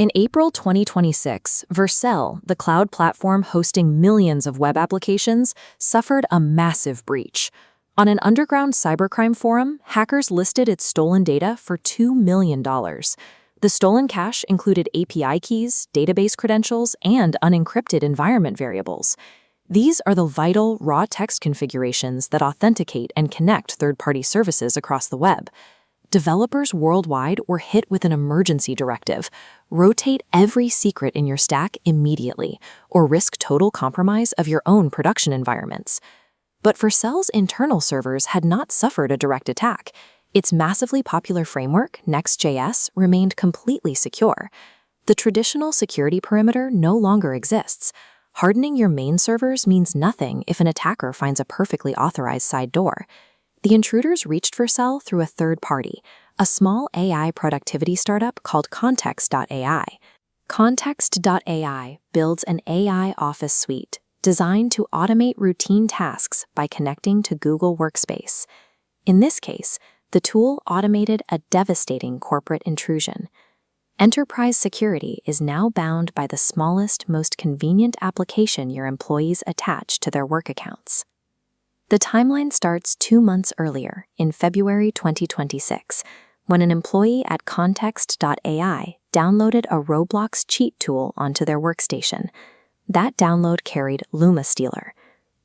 In April 2026, Vercel, the cloud platform hosting millions of web applications, suffered a massive breach. On an underground cybercrime forum, hackers listed its stolen data for $2 million. The stolen cache included API keys, database credentials, and unencrypted environment variables. These are the vital, raw text configurations that authenticate and connect third-party services across the web. Developers worldwide were hit with an emergency directive: rotate every secret in your stack immediately, or risk total compromise of your own production environments. But Vercel's internal servers had not suffered a direct attack. Its massively popular framework, Next.js, remained completely secure. The traditional security perimeter no longer exists. Hardening your main servers means nothing if an attacker finds a perfectly authorized side door. The intruders reached Vercel through a third party, a small AI productivity startup called Context.ai. Context.ai builds an AI office suite designed to automate routine tasks by connecting to Google Workspace. In this case, the tool automated a devastating corporate intrusion. Enterprise security is now bound by the smallest, most convenient application your employees attach to their work accounts. The timeline starts 2 months earlier, in February 2026, when an employee at Context.ai downloaded a Roblox cheat tool onto their workstation. That download carried LumaStealer.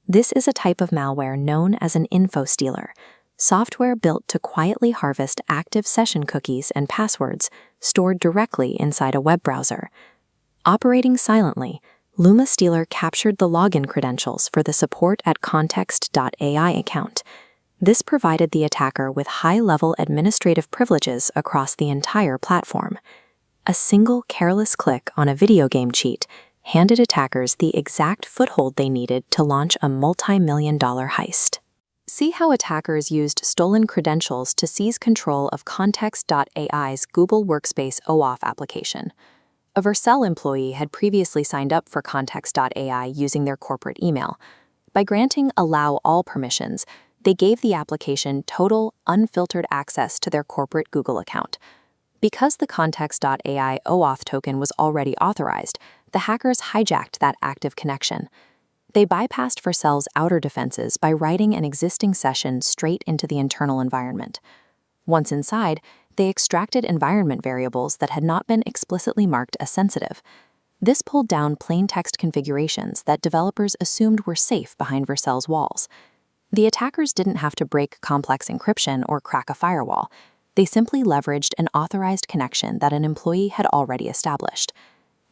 This is a type of malware known as an info stealer, software built to quietly harvest active session cookies and passwords stored directly inside a web browser. Operating silently, LumaStealer captured the login credentials for the support at Context.ai account. This provided the attacker with high-level administrative privileges across the entire platform. A single careless click on a video game cheat handed attackers the exact foothold they needed to launch a multi-million-dollar heist. See how attackers used stolen credentials to seize control of Context.ai's Google Workspace OAuth application. A Vercel employee had previously signed up for Context.ai using their corporate email. By granting Allow All permissions, they gave the application total, unfiltered access to their corporate Google account. Because the Context.ai OAuth token was already authorized, the hackers hijacked that active connection. They bypassed Vercel's outer defenses by writing an existing session straight into the internal environment. Once inside, they extracted environment variables that had not been explicitly marked as sensitive. This pulled down plain text configurations that developers assumed were safe behind Vercel's walls. The attackers didn't have to break complex encryption or crack a firewall. They simply leveraged an authorized connection that an employee had already established.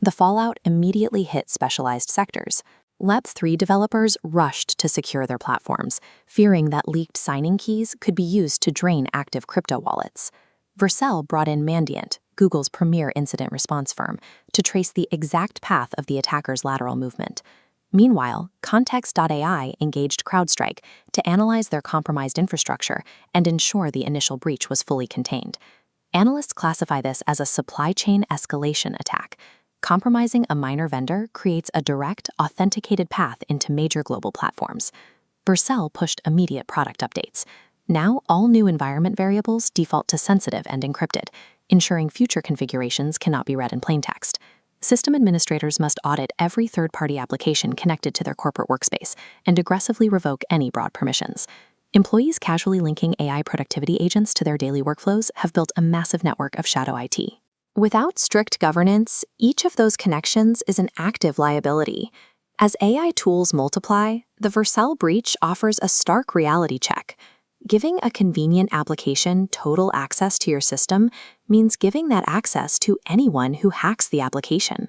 The fallout immediately hit specialized sectors. Web3 developers rushed to secure their platforms, fearing that leaked signing keys could be used to drain active crypto wallets. Vercel brought in Mandiant, Google's premier incident response firm, to trace the exact path of the attacker's lateral movement. Meanwhile, Context.ai engaged CrowdStrike to analyze their compromised infrastructure and ensure the initial breach was fully contained. Analysts classify this as a supply chain escalation attack. Compromising a minor vendor creates a direct, authenticated path into major global platforms. Vercel pushed immediate product updates. Now, all new environment variables default to sensitive and encrypted, ensuring future configurations cannot be read in plain text. System administrators must audit every third-party application connected to their corporate workspace and aggressively revoke any broad permissions. Employees casually linking AI productivity agents to their daily workflows have built a massive network of shadow IT. Without strict governance, each of those connections is an active liability. As AI tools multiply, the Vercel breach offers a stark reality check. Giving a convenient application total access to your system means giving that access to anyone who hacks the application.